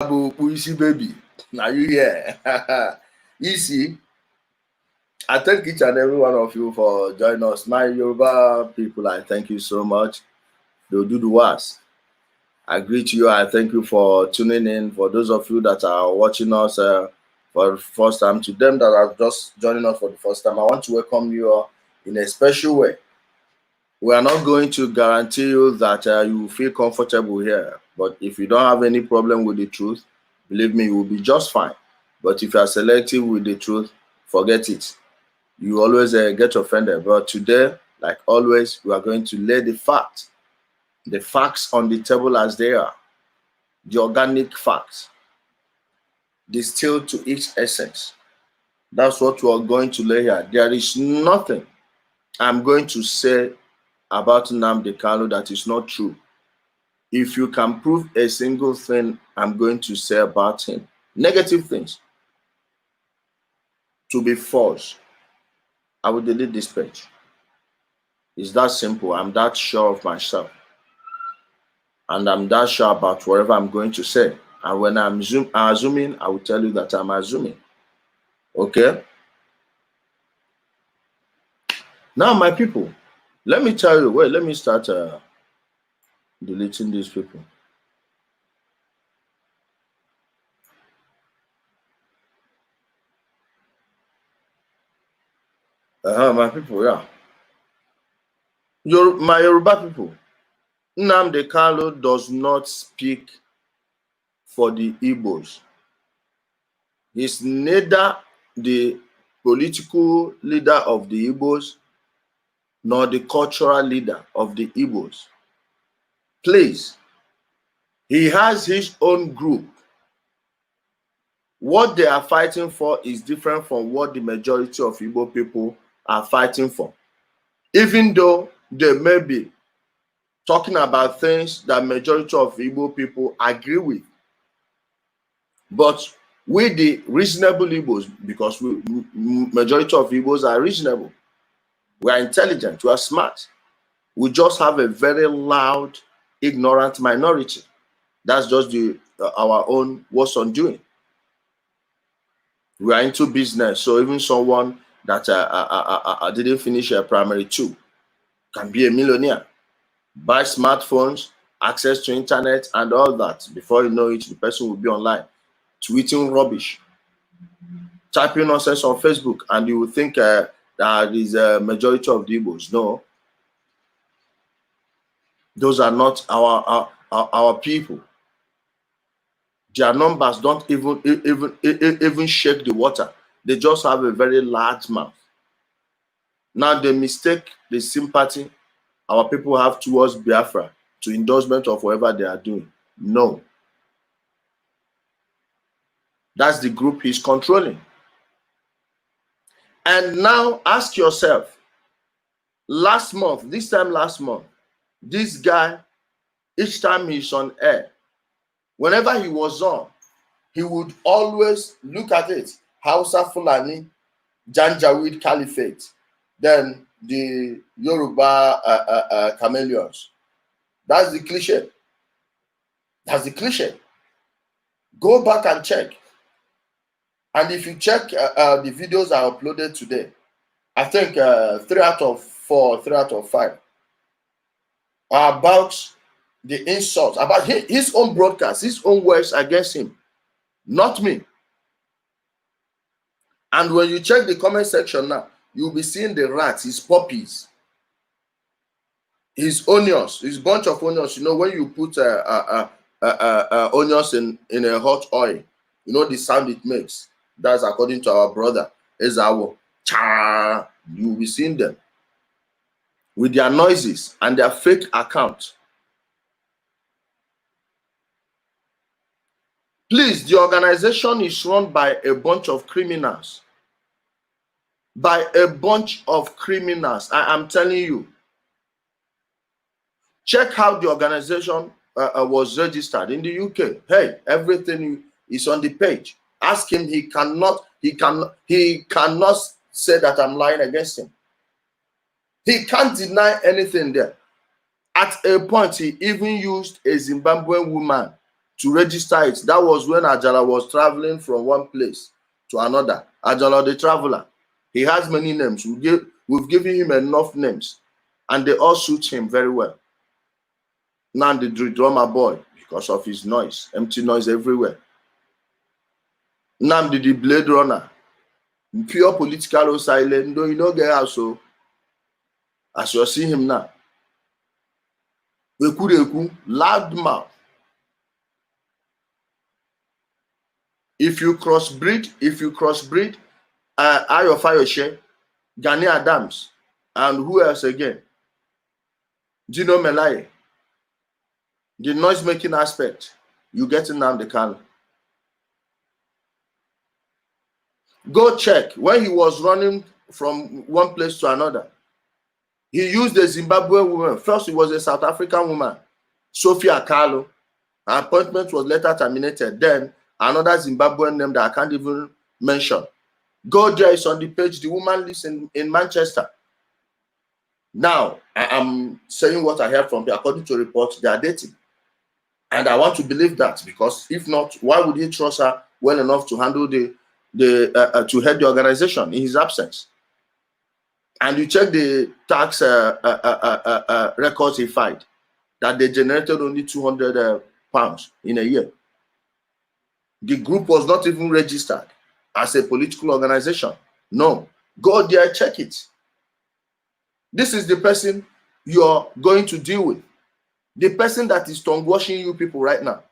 Puissy baby, are you here? Easy. I thank each and every one of you for joining us. My Yoruba people, I thank you so much. The Oduduwas, I greet you. I thank you for tuning in. For those of you that are watching us for the first time, to them that are just joining us for the first time, I want to welcome you all in a special way. We are not going to guarantee you that you feel comfortable here. But if you don't have any problem with the truth, believe me, you will be just fine. But if you are selective with the truth, forget it. You always get offended. But today, like always, we are going to lay the facts on the table as they are, the organic facts, distilled to each essence. That's what we are going to lay here. There is nothing I'm going to say about Nnamdi Kanu that is not true. If you can prove a single thing I'm going to say about him, negative things, to be false, I will delete this page. It's that simple. I'm that sure of myself. And I'm that sure about whatever I'm going to say. And when I'm assuming, I will tell you that I'm assuming. Okay? Now, my people, let me tell you, wait, let me start deleting these people. My people, yeah. My Yoruba people, Nnamdi Kanu does not speak for the Igbos. He's neither the political leader of the Igbos nor the cultural leader of the Igbos. Please, he has his own group. What they are fighting for is different from what the majority of Igbo people are fighting for. Even though they may be talking about things that majority of Igbo people agree with. But we, the reasonable Igbos, because majority of Igbos are reasonable, we are intelligent, we are smart. We just have a very loud, ignorant minority. That's just our own what's on doing. We are into business, so even someone that didn't finish primary 2 can be a millionaire, buy smartphones, access to internet and all that. Before you know it, the person will be online, tweeting rubbish, typing nonsense on Facebook, and you will think that is a majority of the Igbos. No, those are not our people. Their numbers don't even shake the water. They just have a very large mouth. Now they mistake the sympathy our people have towards Biafra to endorsement of whatever they are doing. No. That's the group he's controlling. And now ask yourself, this time last month, this guy, each time he's on air, whenever he was on, he would always look at it. Hausa Fulani, Janjaweed Caliphate, then the Yoruba chameleons. That's the cliche. That's the cliche. Go back and check. And if you check the videos I uploaded today, I think 3 out of 4, 3 out of 5 are about the insults, about his own broadcast, his own words against him, not me. And when you check the comment section now, you'll be seeing the rats, his puppies, his onions, his bunch of onions. You know, when you put onions in a hot oil, you know the sound it makes. That's according to our brother Ezawo. Cha! You'll be seeing them with their noises and their fake accounts. Please, the organization is run by a bunch of criminals. By a bunch of criminals. I am telling you. Check how the organization was registered in the UK. Hey, everything is on the page. Ask him. He cannot say that I'm lying against him. He can't deny anything there. At a point, he even used a Zimbabwean woman to register it. That was when Ajala was traveling from one place to another. Ajala the traveler. He has many names. We've given him enough names, and they all suit him very well. Nnamdi the drummer boy, because of his noise, empty noise everywhere. Nnamdi the blade runner, pure political silent, though you know get also. As you see him now. Loud mouth. If you crossbreed, Ayo Fayose, Gani Adams, and who else again? Gino Melaye. The noise-making aspect, you get Nnamdi Kanu. Go check. When he was running from one place to another, he used a Zimbabwean woman. First, it was a South African woman, Sophia Carlo. Her appointment was later terminated. Then, another Zimbabwean name that I can't even mention. Go there, it's on the page. The woman lives in Manchester. Now, I am saying what I heard from her. According to reports, they are dating. And I want to believe that, because if not, why would he trust her well enough to handle to head the organization in his absence? And you check the tax records he filed, that they generated only 200 pounds in a year. The group was not even registered as a political organization. No, go there, check it. This is the person you're going to deal with. The person that is tongue-washing you people right now.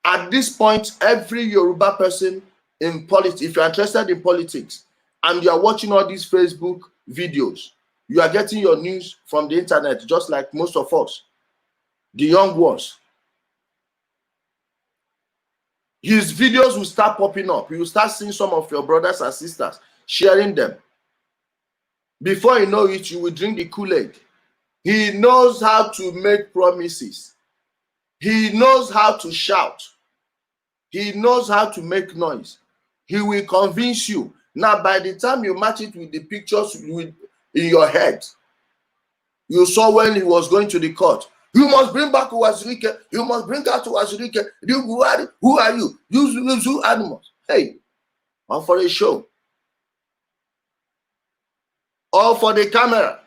At this point, every Yoruba person in politics, if you're interested in politics and you're watching all these Facebook videos, you are getting your news from the internet, just like most of us, the young ones. His videos will start popping up. You will start seeing some of your brothers and sisters sharing them. Before you know it, you will drink the Kool-Aid. He knows how to make promises. He knows how to shout. He knows how to make noise. He will convince you. Now, by the time you match it with the pictures in your head, you saw when he was going to the court. You must bring back Uwazirike. You must bring out Uwazirike. Who are you? You animals. Hey, all for a show. All for the camera.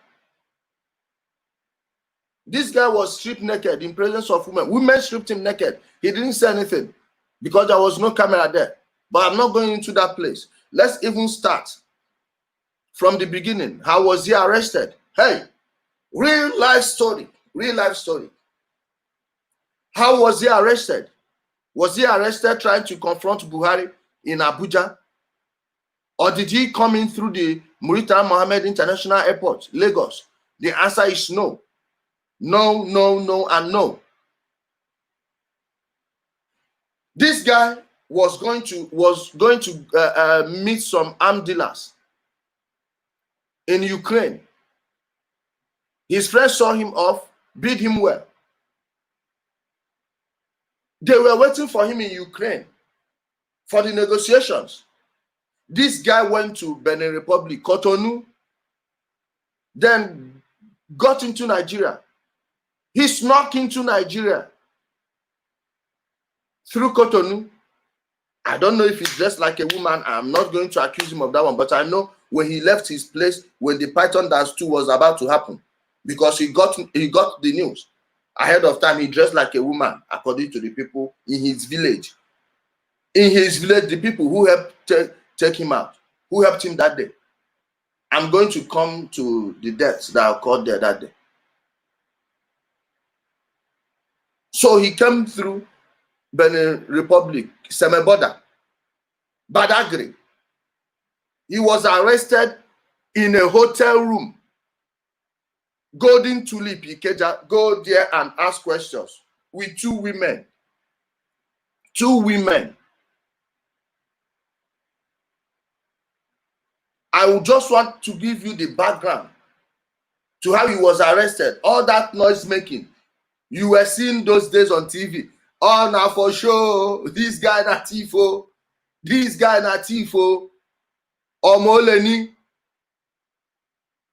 This guy was stripped naked in presence of women. Women stripped him naked. He didn't say anything because there was no camera there. But I'm not going into that place. Let's even start from the beginning. How was he arrested? Hey, real life story. Real life story. How was he arrested? Was he arrested trying to confront Buhari in Abuja? Or did he come in through the Murtala Mohammed International Airport, Lagos? The answer is no. No, no, no, and no. This guy was going to meet some armed dealers in Ukraine. His friends saw him off, bid him well. They were waiting for him in Ukraine for the negotiations. This guy went to Benin Republic, Cotonou, then got into Nigeria. He snuck into Nigeria through Cotonou. I don't know if he's dressed like a woman. I'm not going to accuse him of that one, but I know when he left his place, when the Python Dance 2 was about to happen, because he got the news ahead of time. He dressed like a woman, according to the people in his village. In his village, the people who helped take him out, who helped him that day. I'm going to come to the deaths that occurred there that day. So he came through Benin Republic, Semeboda, Badagry. He was arrested in a hotel room. Golden Tulip Ikeja, go there and ask questions with two women. Two women. I would just want to give you the background to how he was arrested. All that noise making you were seeing those days on TV. Oh, now for sure, this guy na tifo, this guy na tifo, Omoleni,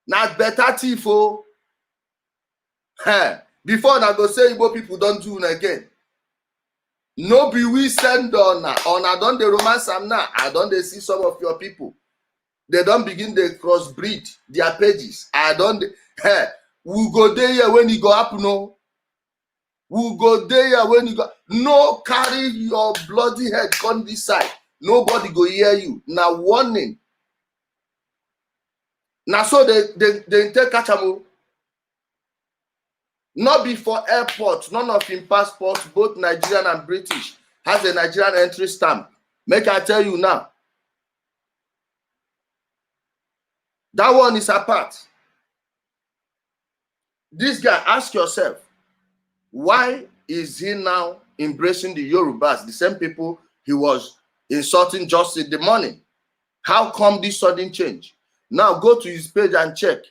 not better tifo. Before I go say Igbo people don't do it again. No be we send on don the romance am now. I don dey see some of your people. They don't begin the crossbreed their pages. I don't. Hey, we go there here when you go up. No, we go there here when you go. No, carry your bloody head come this side. Nobody go hear you. Now warning. Now so they take catch am. Not before airport. None of him passports, both Nigerian and British, has a Nigerian entry stamp. Make I tell you now. That one is apart. This guy, ask yourself, why is he now embracing the Yorubas, the same people he was insulting just in the morning? How come this sudden change? Now go to his page and check.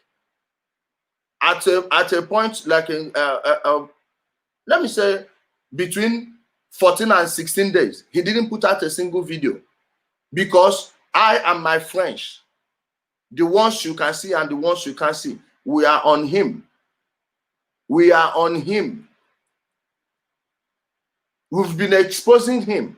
At a point like let me say between 14 and 16 days, he didn't put out a single video because I and my French, the ones you can see and the ones you can't see, we are on him. We are on him. We've been exposing him.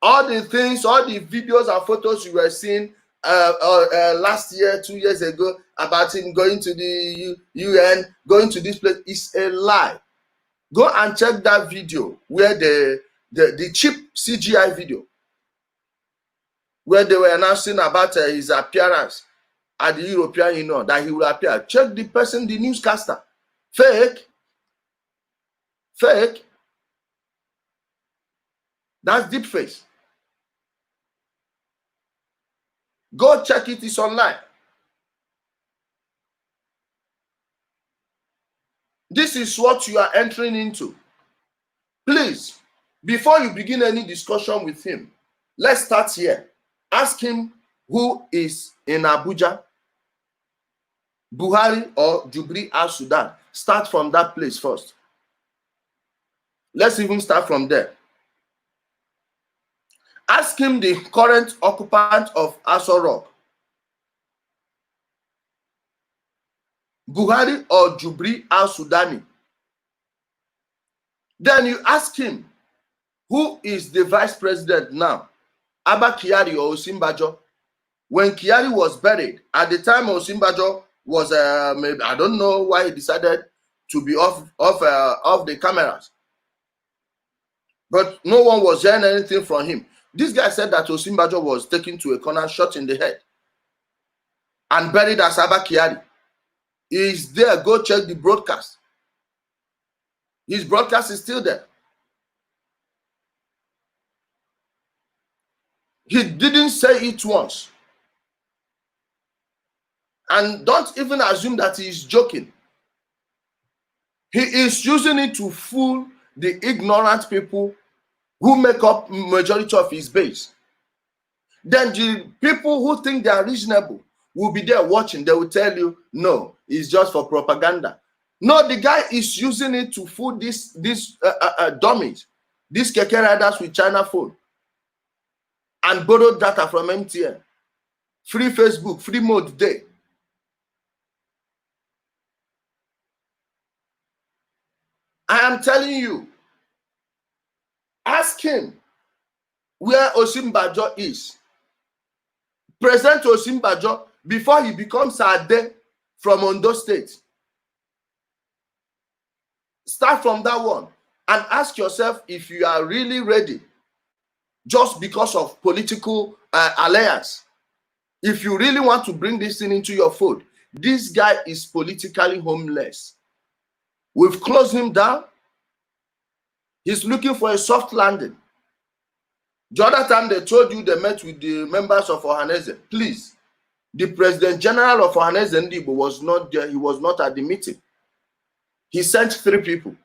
All the things, all the videos and photos you were seeing last year, 2 years ago, about him going to the UN, going to this place, is a lie. Go and check that video where the cheap CGI video, where they were announcing about his appearance at the European Union, that he will appear. Check the person, the newscaster. Fake. Fake. That's deep face. Go check it, it's online. This is what you are entering into. Please, before you begin any discussion with him, let's start here. Ask him who is in Abuja, Buhari or Jubri al-Sudan. Start from that place first. Let's even start from there. Ask him the current occupant of Aso Rock, Buhari or Jubri al-Sudani. Then you ask him, who is the vice president now, Abba Kyari or Osinbajo? When Kyari was buried, at the time Osinbajo was, maybe, I don't know why he decided to be off the cameras. But no one was hearing anything from him. This guy said that Osinbajo was taken to a corner, shot in the head, and buried as Abba Kyari. He's there. Go check the broadcast. His broadcast is still there. He didn't say it once. And don't even assume that he is joking. He is using it to fool the ignorant people who make up majority of his base. Then the people who think they are reasonable will be there watching. They will tell you, no, it's just for propaganda. No, the guy is using it to fool these dummies, these keke riders with China phone, and borrow data from MTN. Free Facebook, free mode day. I am telling you, ask him where Osinbajo is. Present Osinbajo before he becomes Ade from Ondo State. Start from that one and ask yourself if you are really ready just because of political alliance. If you really want to bring this thing into your fold, this guy is politically homeless. We've closed him down. He's looking for a soft landing. The other time they told you they met with the members of Ohaneze. Please, the President General of Ohaneze Ndibo was not there. He was not at the meeting. He sent 3 people.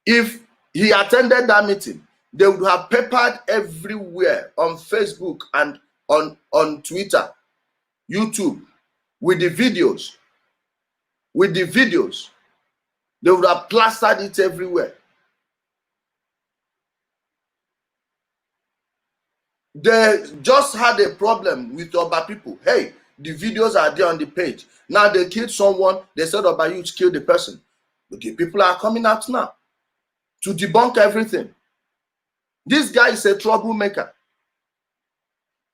If he attended that meeting, they would have peppered everywhere on Facebook and on Twitter, YouTube, with the videos. With the videos. They would have plastered it everywhere. They just had a problem with Oba people. Hey, the videos are there on the page. Now they killed someone. They said Oba youth killed the person. But the people are coming out now to debunk everything. This guy is a troublemaker.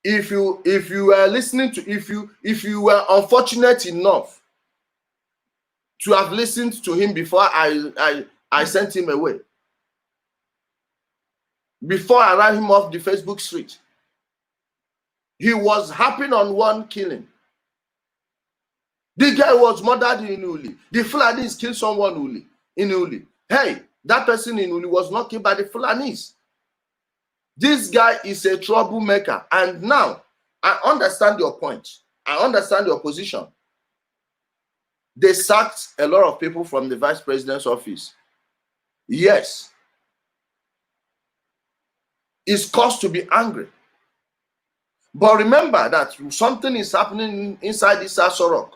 If you were listening to, if you were unfortunate enough to have listened to him before I sent him away, before I ran him off the Facebook street, he was happy on one killing. The guy was murdered in Uli. The Fulanis killed someone in Uli. Hey, that person in Uli was not killed by the Fulanis. This guy is a troublemaker. And now, I understand your point. I understand your position. They sacked a lot of people from the vice president's office. Yes. It's cause to be angry. But remember that something is happening inside this Asorok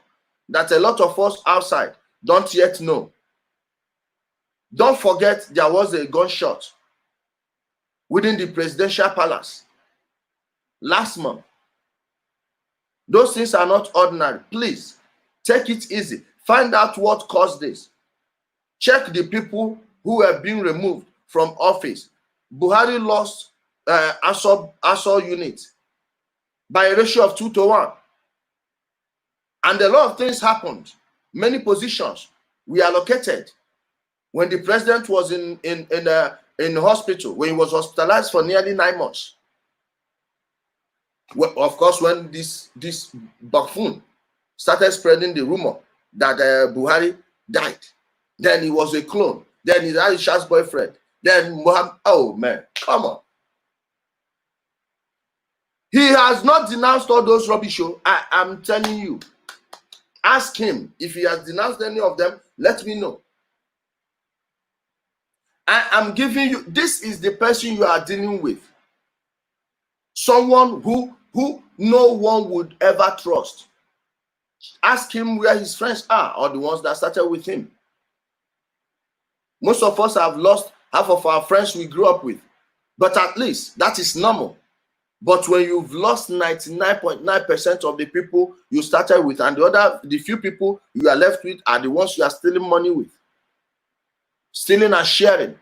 that a lot of us outside don't yet know. Don't forget there was a gunshot within the presidential palace last month. Those things are not ordinary. Please, take it easy. Find out what caused this. Check the people who have been removed from office. Buhari lost ASO unit by a ratio of 2-1. And a lot of things happened. Many positions were allocated when the president was in the hospital, when he was hospitalized for nearly 9 months. Well, of course, when this buffoon started spreading the rumor that Buhari died, then he was a clone, then he had Aisha's boyfriend, then Muhammad, oh man, come on. He has not denounced all those rubbish. I'm telling you. Ask him if he has denounced any of them. Let me know. I am giving you, this is the person you are dealing with. Someone who no one would ever trust. Ask him where his friends are, or the ones that started with him. Most of us have lost half of our friends we grew up with. But at least that is normal. But when you've lost 99.9% of the people you started with, and the few people you are left with are the ones you are stealing money with. Stealing and sharing.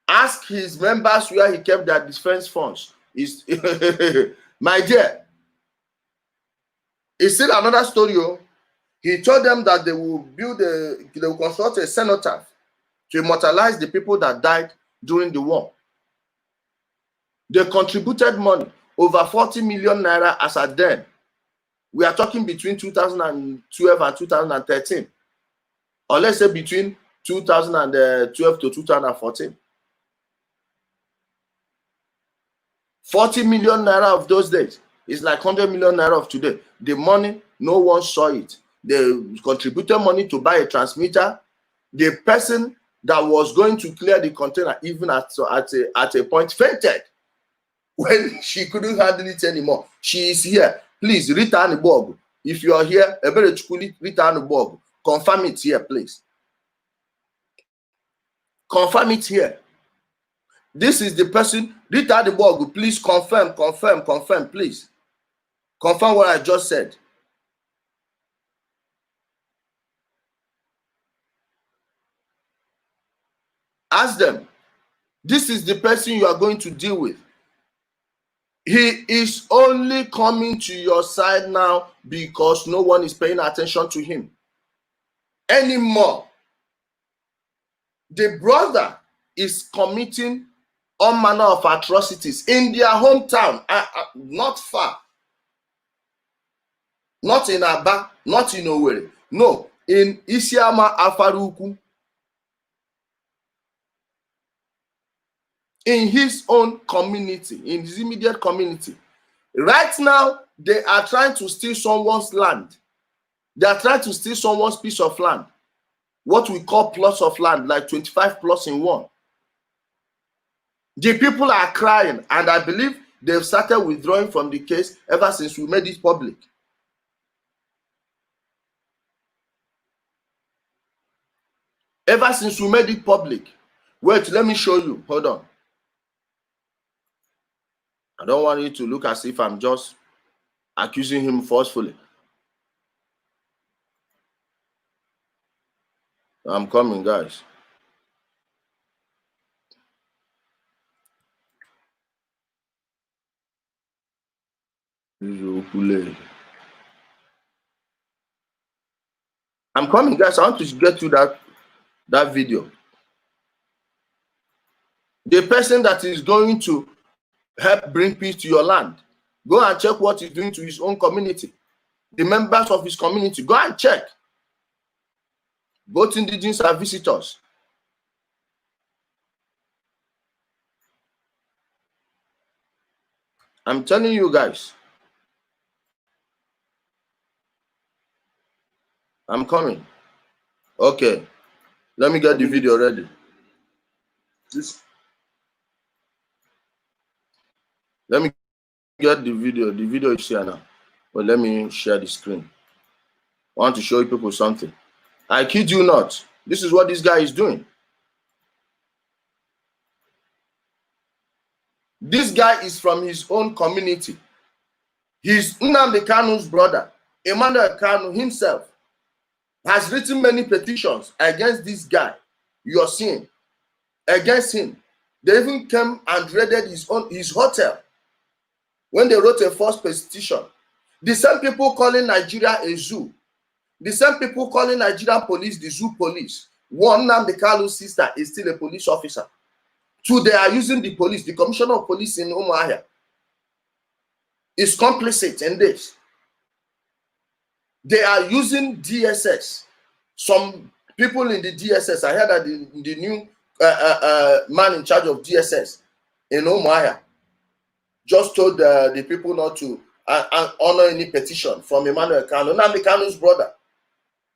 Ask his members where he kept their defense funds. My dear, it's still another story. He told them that they will construct a cenotaph to immortalize the people that died during the war. They contributed money, over 40 million naira as at then. We are talking between 2012 and 2013. Or let's say between 2012 to 2014. 40 million naira of those days is like 100 million naira of today. The money, no one saw it. They contributed money to buy a transmitter. The person that was going to clear the container, even at a point, fainted when she couldn't handle it anymore. She is here. Please return the bug. If you are here, return the bug. Confirm it here, please. Confirm it here. This is the person. Return the bug. Please confirm, please. Confirm what I just said. Ask them. This is the person you are going to deal with. He is only coming to your side now because no one is paying attention to him anymore. The brother is committing all manner of atrocities in their hometown, not far. Not in Aba, not in Owerri. No, in Isiama Afaruku. In his own community, in his immediate community. Right now, they are trying to steal someone's land. They are trying to steal someone's piece of land. What we call plots of land, like 25 plots in one. The people are crying, and I believe they've started withdrawing from the case ever since we made it public. Ever since we made it public. Wait, let me show you. Hold on. I don't want you to look as if I'm just accusing him forcefully. I'm coming, guys. I'm coming, guys. I want to get to that video. The person that is going to help bring peace to your land, go and check what he's doing to his own community. The members of his community, go and check. Both indigenous and visitors. I'm telling you guys. I'm coming. Okay. Let me get the video ready. Let me get the video. The video is here now. But let me share the screen. I want to show you people something. I kid you not. This is what this guy is doing. This guy is from his own community. He's Nnamdi Kanu's brother. Emmanuel Kanu himself has written many petitions against this guy. You're seeing. Against him. They even came and raided his hotel when they wrote a false petition. The same people calling Nigeria a zoo. The same people calling Nigerian police the zoo police. One, Nnamdi Kanu's sister is still a police officer. Two, they are using the police. The commissioner of police in Umuahia is complicit in this. They are using DSS. Some people in the DSS, I heard that the new man in charge of DSS in Umuahia just told the people not to honor any petition from Emmanuel Kanu, Nnamdi Kanu's brother.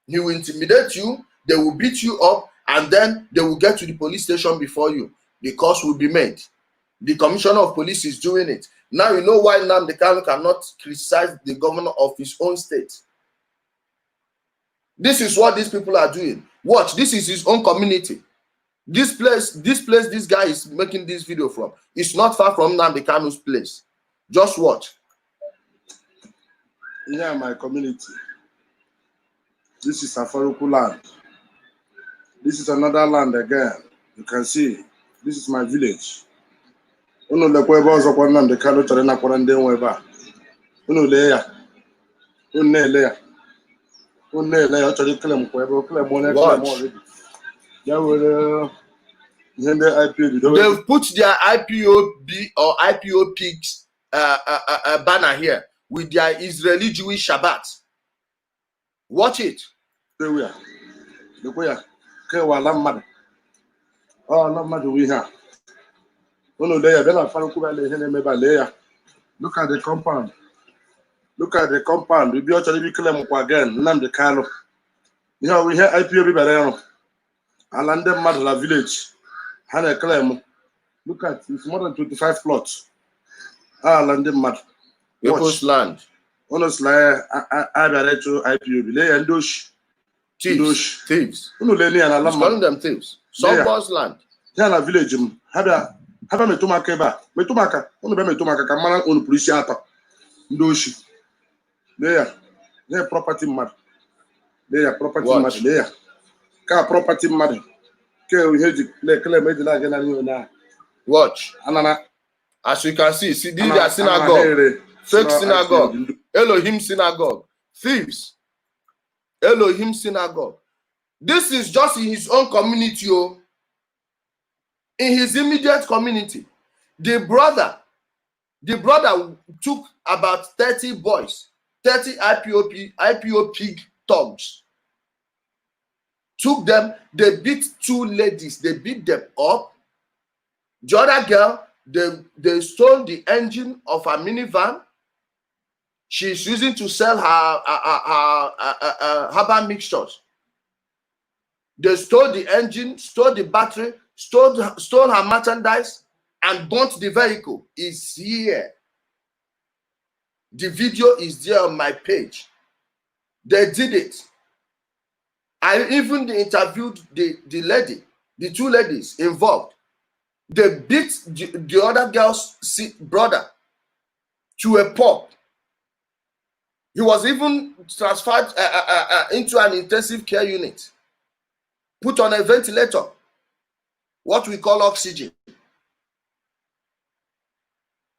He will intimidate you, they will beat you up, and then they will get to the police station before you. The cause will be made. The commissioner of police is doing it. Now you know why Nnamdi Kanu cannot criticize the governor of his own state. This is what these people are doing. Watch, this is his own community. This place this guy is making this video from, it's not far from Nnamdi Kanu's place. Just watch. Yeah, my community. This is Afaruku land. This is another land again. You can see, this is my village. Unu lekwa ebe ọzọ kwa Nnamdi Kanu chọrọ ịnakwara ndị nwe ebe a. Unu lee ya. Unu na-ele ya. Unu na-ele ya. Ọ chọrọ ikele m kwa ebe o kele m onye kele m already. Ya were ihe ndị IPOB. They've put their IPOB or IPOP's banner here with their Israeli Jewish Shabbat. Watch it. Look at the compound. Look at the compound. We be actually claim again. Nnamdi Kanu. You know, we hear IPOB Barano. Alande Madla village. Hana claim. Look at it's more than 25 plots. Alande Mad. People's land. Honestly, I read to IPOB. Lay and douche. Thieves. Thieves. He's calling them thieves. Someone's land. Yana village. Have me to my keba. Me to maka. Only be me to maka. Kamana on police ata. Douche. There. There property mad. There property mad. There. Car property mad. Okay, we heard the claim made like na. Watch. Anana. As you can see, this is a synagogue. Fake synagogue. Elohim synagogue. Thieves. Elohim synagogue. This is just in his own community. Oh. In his immediate community. The brother took about 30 boys, 30 IPOP thugs. Took them, they beat two ladies, they beat them up. The other girl, they stole the engine of a minivan. She's using to sell her herbal mixtures. They stole the engine, stole the battery, stole her merchandise, and burnt the vehicle. It's here. The video is there on my page. They did it. I even interviewed the two ladies involved. They beat the other girl's brother to a pulp. He was even transferred into an intensive care unit, put on a ventilator, what we call oxygen.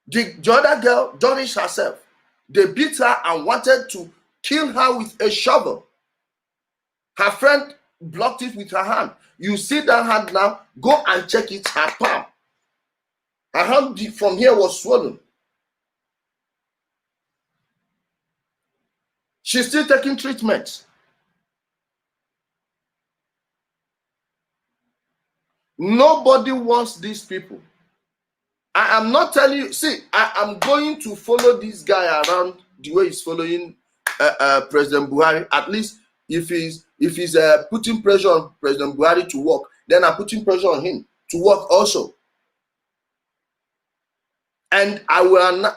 The other girl, Dorish herself, They beat her and wanted to kill her with a shovel. Her friend blocked it with her hand. You see that hand now? Go and check it, her palm. Her hand from here was swollen. She's still taking treatment. Nobody wants these people. I am not telling you, see, I am going to follow this guy around the way he's following President Buhari. At least if he's putting pressure on President Buhari to work, then I'm putting pressure on him to work also. And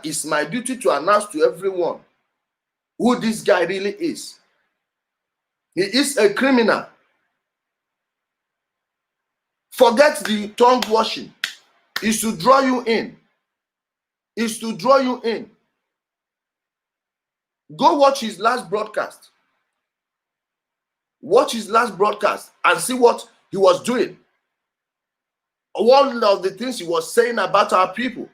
it's my duty to announce to everyone who this guy really is. He is a criminal. Forget the tongue washing. It's to draw you in. It's to draw you in. Go watch his last broadcast. Watch his last broadcast and see what he was doing. One of the things he was saying about our people.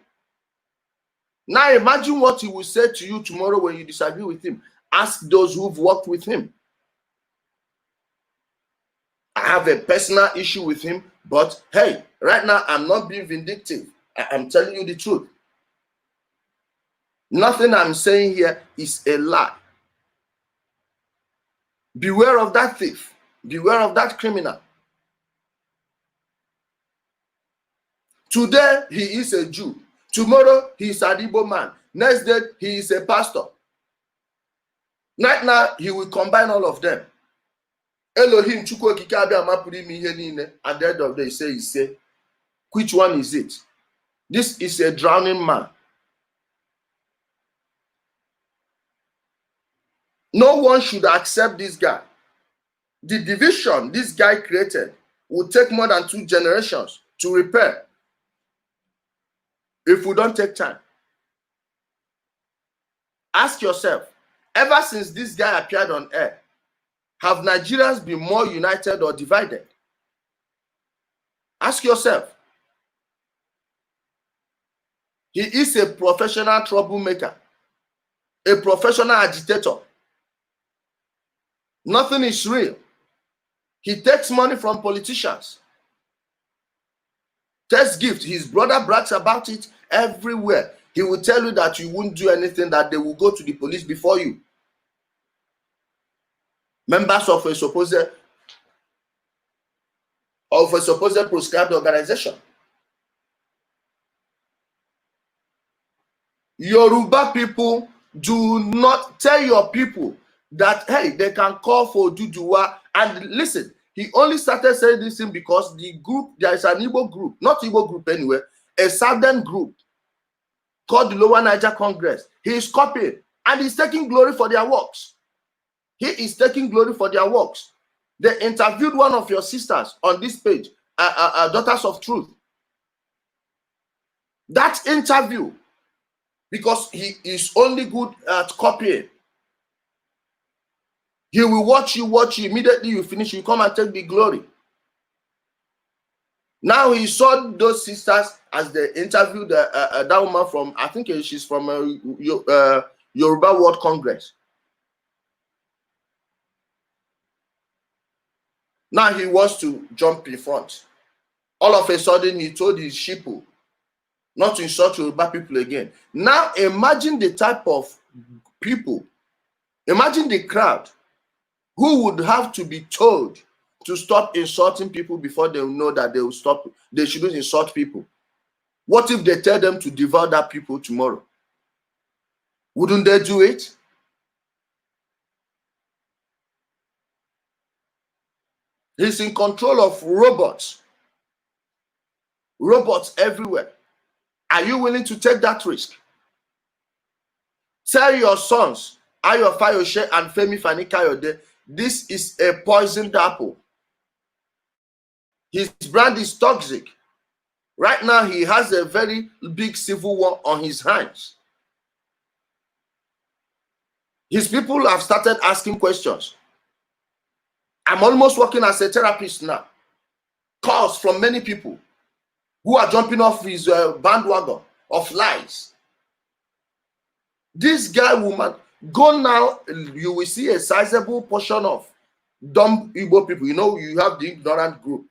Now imagine what he will say to you tomorrow when you disagree with him. Ask those who've worked with him. I have a personal issue with him, but hey, right now I'm not being vindictive. I'm telling you the truth. Nothing I'm saying here is a lie. Beware of that thief. Beware of that criminal. Today, he is a Jew. Tomorrow, he is an Igbo man. Next day, he is a pastor. Right now, he will combine all of them. Elohim Chukwu Okike abịa mapụrụ ime ihe niile. At the end of the day, he say, which one is it? This is a drowning man. No one should accept this guy. The division this guy created will take more than 2 generations to repair if we don't take time. Ask yourself, ever since this guy appeared on air, have Nigerians been more united or divided? Ask yourself. He is a professional troublemaker, a professional agitator. Nothing is real. He takes money from politicians. Takes gifts. His brother brags about it everywhere. He will tell you that you won't do anything, that they will go to the police before you. Members of a supposed proscribed organization. Yoruba people, do not tell your people that, hey, they can call for Oduduwa. And listen, he only started saying this thing because the group, there is an Igbo group, not Igbo group anyway, a southern group called the Lower Niger Congress. He is copying and he's taking glory for their works. He is taking glory for their works. They interviewed one of your sisters on this page, Daughters of Truth. That interview, because he is only good at copying. He will watch you, immediately you finish, you come and take the glory. Now he saw those sisters as they interviewed that woman from, I think she's from Yoruba World Congress. Now he wants to jump in front. All of a sudden, he told his sheeple not to insult Yoruba people again. Now imagine the type of people, imagine the crowd who would have to be told to stop insulting people before they know that they will stop. They shouldn't insult people. What if they tell them to devour that people tomorrow? Wouldn't they do it? He's in control of robots. Robots everywhere. Are you willing to take that risk? Tell your sons, Ayo Fayose and Femi Fani Kayode, this is a poisoned apple. His brand is toxic. Right now, he has a very big civil war on his hands. His people have started asking questions. I'm almost working as a therapist now. Calls from many people who are jumping off his bandwagon of lies. This guy will go now. You will see a sizable portion of dumb Igbo people. You know, you have the ignorant group.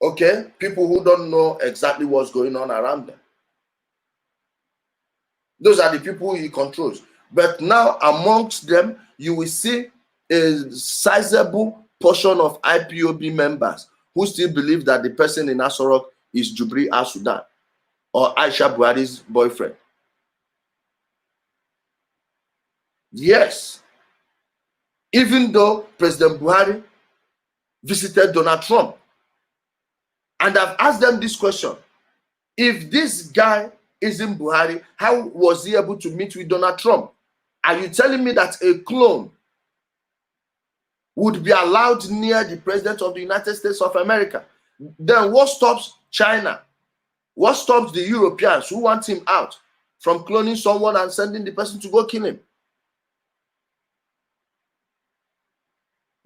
Okay, people who don't know exactly what's going on around them. Those are the people he controls. But now amongst them, you will see a sizable portion of IPOB members who still believe that the person in Asorok is Jubri Al-Sudan or Aisha Buhari's boyfriend. Yes. Even though President Buhari visited Donald Trump. And I've asked them this question. If this guy isn't Buhari, how was he able to meet with Donald Trump? Are you telling me that a clone would be allowed near the President of the United States of America? Then what stops China? What stops the Europeans who want him out from cloning someone and sending the person to go kill him?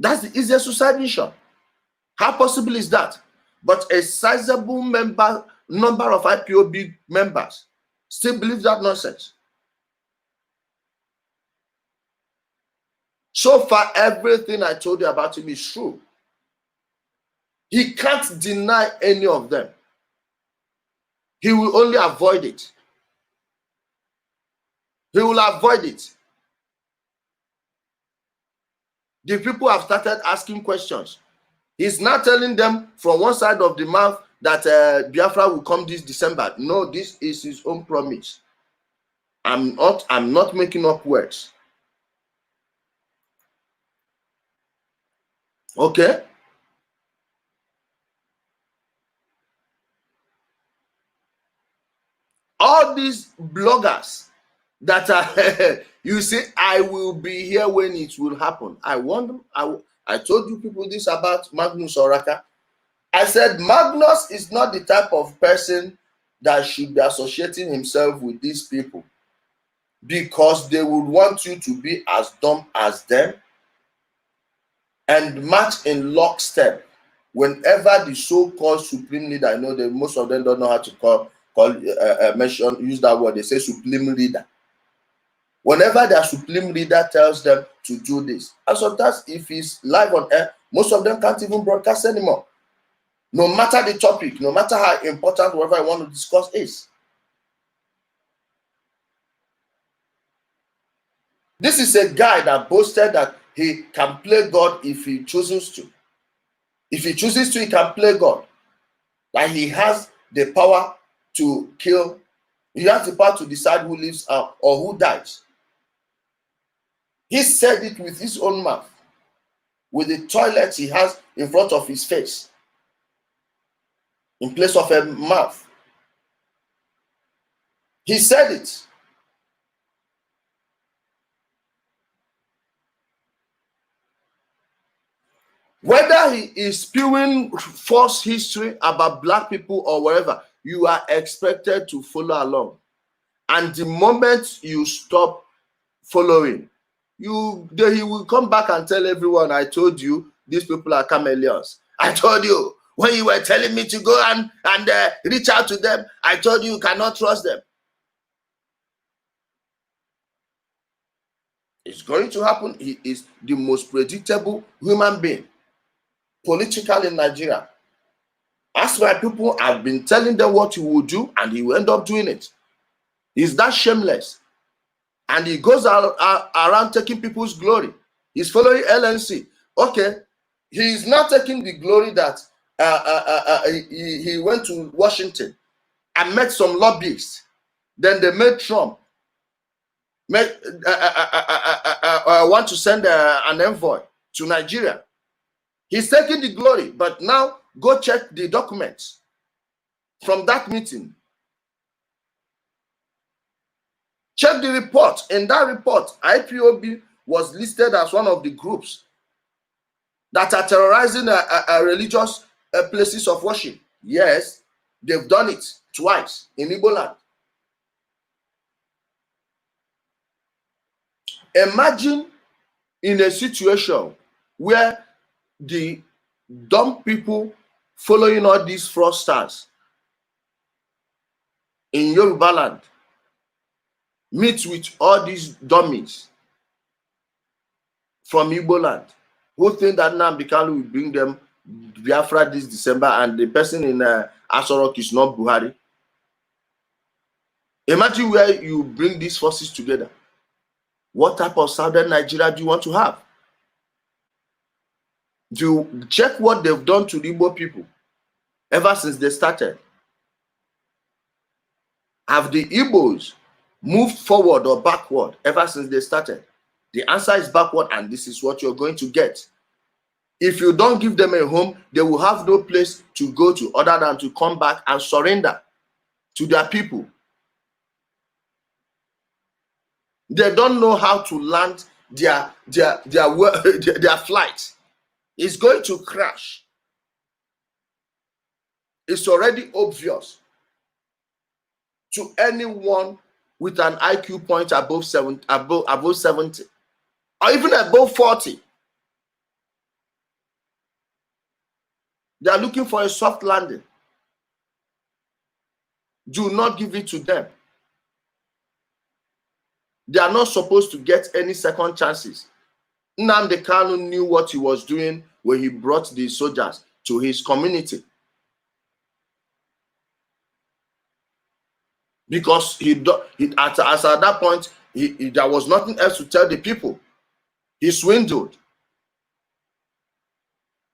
That's the easiest suicide mission. How possible is that? But a sizable number of IPOB members still believe that nonsense. So far, everything I told you about him is true. He can't deny any of them. He will only avoid it. He will avoid it. The people have started asking questions. He's not telling them from one side of the mouth that Biafra will come this December. No, this is his own promise. I'm not making up words. Okay? All these bloggers that are, you say, I will be here when it will happen. I told you people this about Magnus Oraka. I said, Magnus is not the type of person that should be associating himself with these people because they would want you to be as dumb as them and march in lockstep. Whenever the so-called supreme leader, I know that most of them don't know how to use that word. They say supreme leader. Whenever their supreme leader tells them to do this, and sometimes if he's live on air, most of them can't even broadcast anymore. No matter the topic, no matter how important whatever I want to discuss is. This is a guy that boasted that he can play God if he chooses to. If he chooses to, he can play God. Like he has the power to kill. He has the power to decide who lives or who dies. He said it with his own mouth, with the toilet he has in front of his face, in place of a mouth. He said it. Whether he is spewing false history about black people or whatever, you are expected to follow along. And the moment you stop following, he will come back and tell everyone, I told you, these people are chameleons. I told you, when you were telling me to go and reach out to them, I told you cannot trust them. It's going to happen. He is the most predictable human being, political in Nigeria. That's why people have been telling them what he will do, and he will end up doing it. He's that shameless. And he goes around taking people's glory. He's following LNC. Okay, he's not taking the glory that he went to Washington and met some lobbyists. Then they made Trump want to send an envoy to Nigeria. He's taking the glory, but now go check the documents from that meeting. Check the report. In that report, IPOB was listed as one of the groups that are terrorizing religious places of worship. Yes, they've done it twice in Igbo land. Imagine in a situation where the dumb people following all these fraudsters in Yoruba land meet with all these dummies from Igbo land who think that Nnamdi Kanu will bring them Biafra this December, and the person in Aso Rock is not Buhari. Imagine where you bring these forces together. What type of southern Nigeria do you want to have? Do you check what they've done to the Igbo people ever since they started? Have the Igbos moved forward or backward ever since they started? The answer is backward, and this is what you're going to get. If you don't give them a home, they will have no place to go to other than to come back and surrender to their people. They don't know how to land their flight. It's going to crash. It's already obvious to anyone with an IQ point above 70, or even above 40. They are looking for a soft landing. Do not give it to them. They are not supposed to get any second chances. Nnamdi Kanu knew what he was doing when he brought the soldiers to his community. Because at that point, there was nothing else to tell the people. He swindled.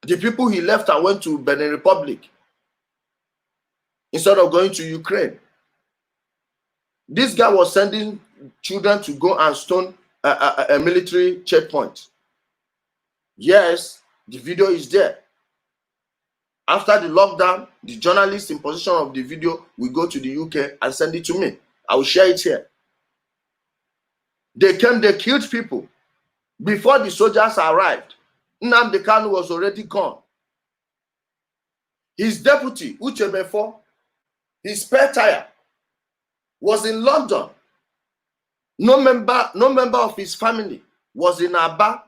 The people he left and went to Benin Republic instead of going to Ukraine. This guy was sending children to go and stone a military checkpoint. Yes, the video is there. After the lockdown, the journalist in possession of the video will go to the UK and send it to me. I will share it here. They came, they killed people. Before the soldiers arrived, Nnamdi Kanu was already gone. His deputy, Uche Mefo, his spare tire, was in London. No member of his family was in Abia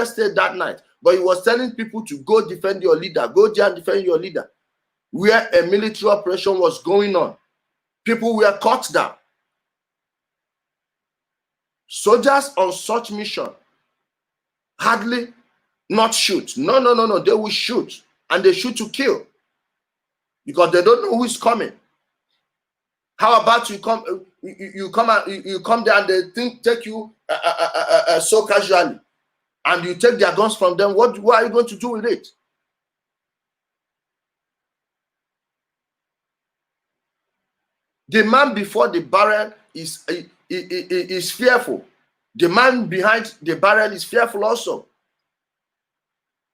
State that night. But he was telling people to go defend your leader, go there and defend your leader. Where a military operation was going on, people were cut down. Soldiers on such mission hardly not shoot. No. They will shoot, and they shoot to kill because they don't know who is coming. How about you come there and they take you so casually, and you take their guns from them? What are you going to do with it? The man before the barrel is fearful. The man behind the barrel is fearful also.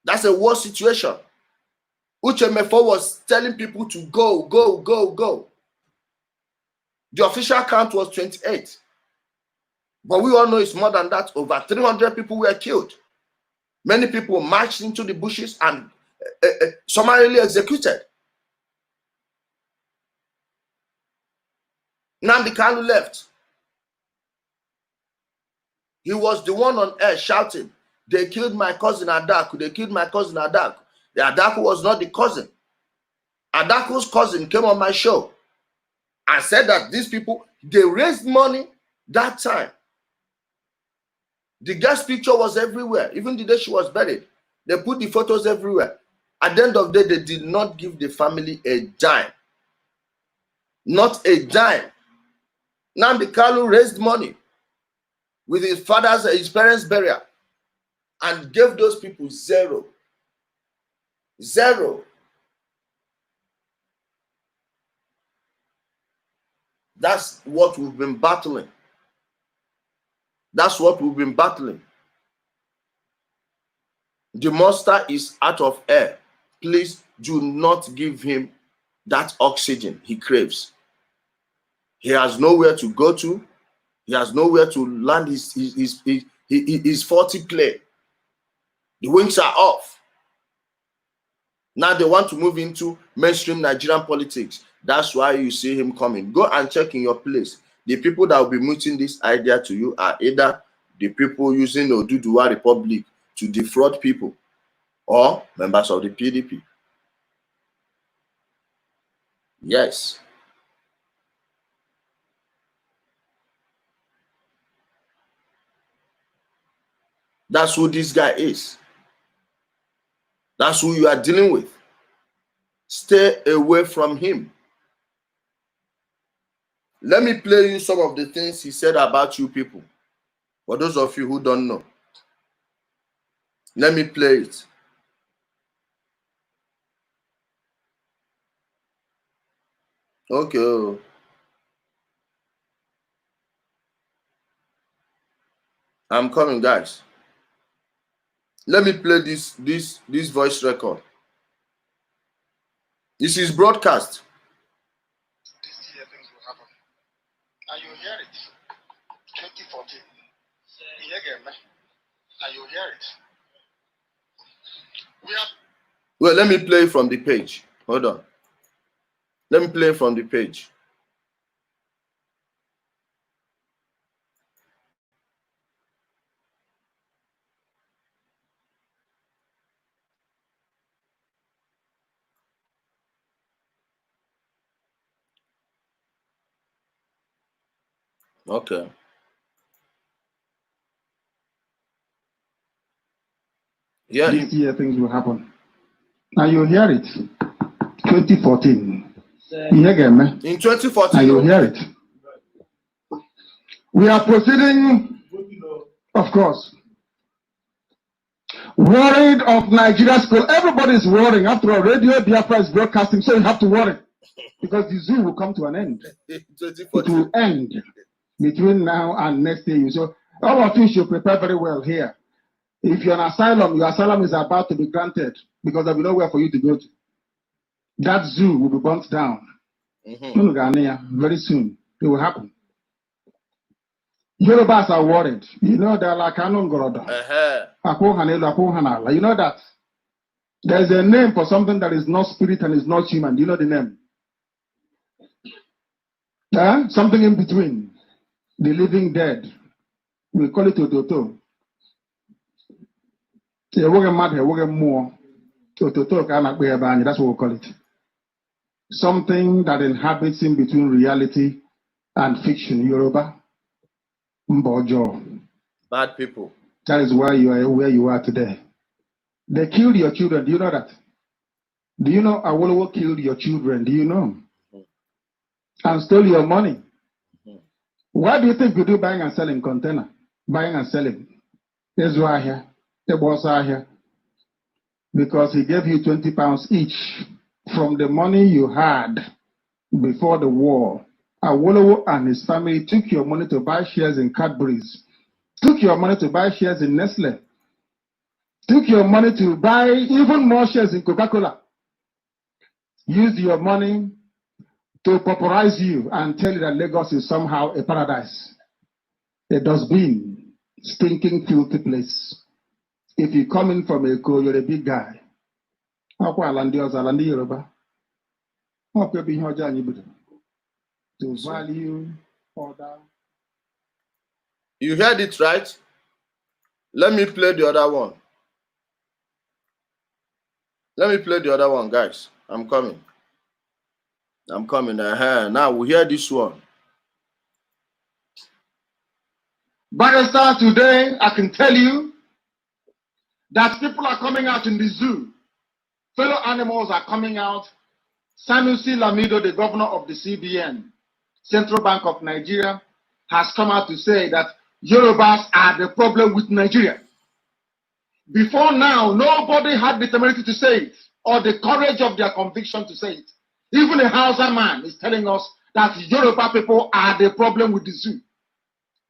That's a war situation. Uche Mefo was telling people to go. The official count was 28. But we all know it's more than that. Over 300 people were killed. Many people marched into the bushes and summarily executed. Nnamdi Kanu left. He was the one on air shouting, "They killed my cousin Adaku. They killed my cousin Adaku." The Adaku was not the cousin. Adaku's cousin came on my show and said that these people, they raised money that time. The girl's picture was everywhere. Even the day she was buried, they put the photos everywhere. At the end of the day, they did not give the family a dime. Not a dime. Nnamdi Kanu raised money with his parents' burial and gave those people zero. That's what we've been battling. The monster is out of air. Please do not give him that oxygen he craves. He has nowhere to go to. He has nowhere to land his 40 plane. The wings are off. Now they want to move into mainstream Nigerian politics. That's why you see him coming. Go and check in your place. The people that will be mooting this idea to you are either the people using Oduduwa Republic to defraud people or members of the PDP. Yes. That's who this guy is. That's who you are dealing with. Stay away from him. Let me play you some of the things he said about you people. For those of you who don't know. Let me play it. Okay. I'm coming, guys. Let me play this voice record. This is broadcast. This year things will happen. And you hear it. 2014. And you hear it. Well, let me play from the page. Hold on. Let me play from the page. Okay. Yeah. This year things will happen. And you hear it. 2014. In 2014. And you hear it. We are proceeding, of course. Worried of Nigeria's school. Everybody is worrying. After all, Radio Biafra is broadcasting, so you have to worry. Because the zoo will come to an end. It will end between now and next year. So all of you should prepare very well here. If you're an asylum, your asylum is about to be granted because there will be nowhere for you to go to. That zoo will be burnt down. Very soon. It will happen. Yorubas are worried. You know, they're like Anungorodo. You know that there's a name for something that is not spirit and is not human. Do you know the name? Something in between. The living dead. We call it Ototo. That's what we call it. Something that inhabits in between reality and fiction. Yoruba. Bad people. That is why you are where you are today. They killed your children. Do you know that? Do you know Awolowo killed your children? Do you know? And stole your money. Why do you think we do buying and selling container? Buying and selling. That's why here. The boss are here. Because he gave you 20 pounds each from the money you had before the war. Awolowo and his family took your money to buy shares in Cadbury's, took your money to buy shares in Nestle, took your money to buy even more shares in Coca-Cola, used your money to pauperize you and tell you that Lagos is somehow a paradise, a dustbin, stinking, filthy place. If you come in from Eko, you're a big guy. To value order. You heard it right? Let me play the other one. Let me play the other one, guys. I'm coming. I'm coming. Now we hear this one. Barrister, today I can tell you that people are coming out in the zoo. Fellow animals are coming out. Sanusi Lamido, the governor of the CBN, Central Bank of Nigeria, has come out to say that Yorubas are the problem with Nigeria. Before now, nobody had the temerity to say it or the courage of their conviction to say it. Even a Hausa man is telling us that Yoruba people are the problem with the zoo.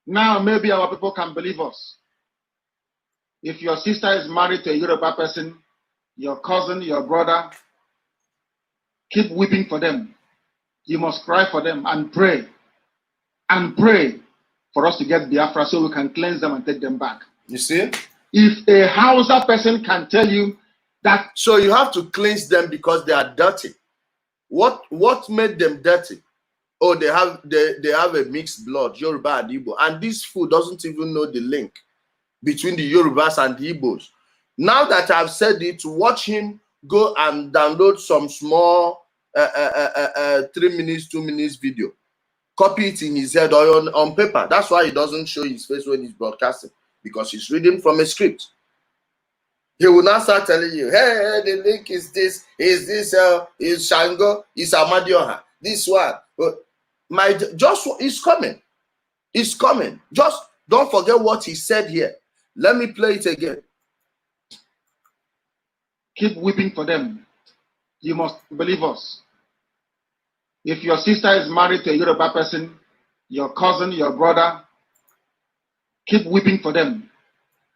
Now maybe our people can believe us. If your sister is married to a Yoruba person, your cousin, your brother, keep weeping for them. You must cry for them and pray for us to get Biafra so we can cleanse them and take them back. You see? If a Hausa person can tell you that... So you have to cleanse them because they are dirty. What made them dirty? Oh, they have a mixed blood, Yoruba and Igbo. And this fool doesn't even know the link between the Yorubas and the Igbos. Now that I've said it, watch him go and download some small 3 minutes, 2 minutes video. Copy it in his head or on paper. That's why he doesn't show his face when he's broadcasting. because he's reading from a script. He will now start telling you, hey, the link is this, is Shango, is Amadioha, this one. But just is coming. It's coming. Just don't forget what he said here. Let me play it again. Keep weeping for them. You must believe us. If your sister is married to a Yoruba person, your cousin, your brother, keep weeping for them.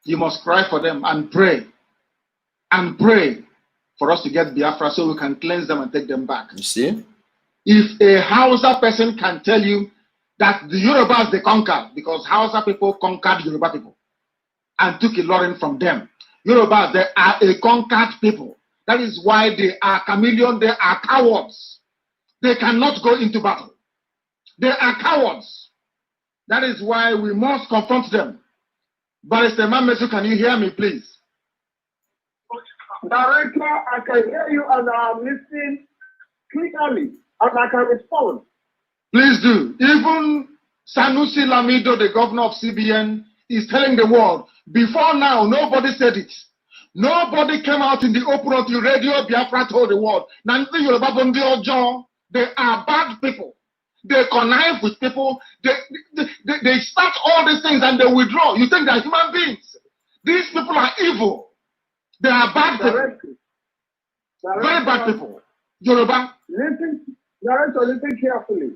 You must cry for them and pray. And pray for us to get Biafra so we can cleanse them and take them back. You see? If a Hausa person can tell you that the Yorubas they conquered, because Hausa people conquered Yoruba people and took Ilorin from them. Yorubas, they are a conquered people. That is why they are chameleon, they are cowards. They cannot go into battle. They are cowards. That is why we must confront them. Barrister Mamesu, can you hear me, please? Director, I can hear you and I'm listening clearly and I can respond. Please do. Even Sanusi Lamido, the governor of CBN, is telling the world, before now, nobody said it. Nobody came out in the open until Radio Biafra told the world. They are bad people. They connive with people. They start all these things and they withdraw. You think they're human beings. These people are evil. They are bad people. Very bad people. Yoruba. Listen, Director, listen carefully.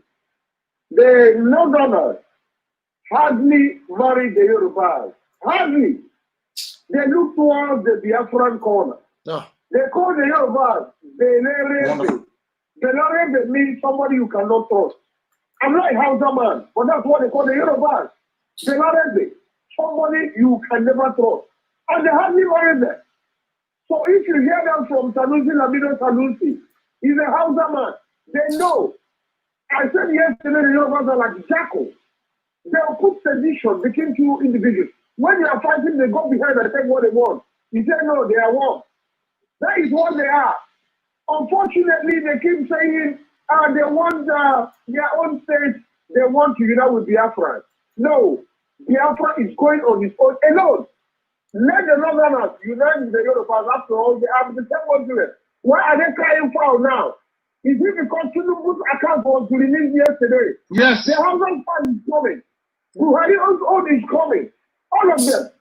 The Northerners hardly marry the Yorubas. Hardly. They look towards the Biafran corner. No. They call the Yorubas Belerebe. Belerebe means somebody you cannot trust. I'm not a Hausa man, but that's what they call the Yorubas. Belerebe. Somebody you can never trust. And they hardly marry them. So if you hear them from Sanusi Lamido Sanusi, he's a Hausa man. They know. I said yesterday the Yorubas are like jackals. They'll put sedition between two individuals. When they are fighting, they go behind and take what they want. You say no, they are one. That is what they are. Unfortunately, they keep saying they want their own state. They want to unite with Biafra. No, Biafra is going on its own alone. Let the Northerners unite with the Yorubas. After all, they have the same continent. Why are they crying foul now? Is it because Tinubu's account was released yesterday? Yes. The Hausa fund is coming. Buhari own is coming. All of them.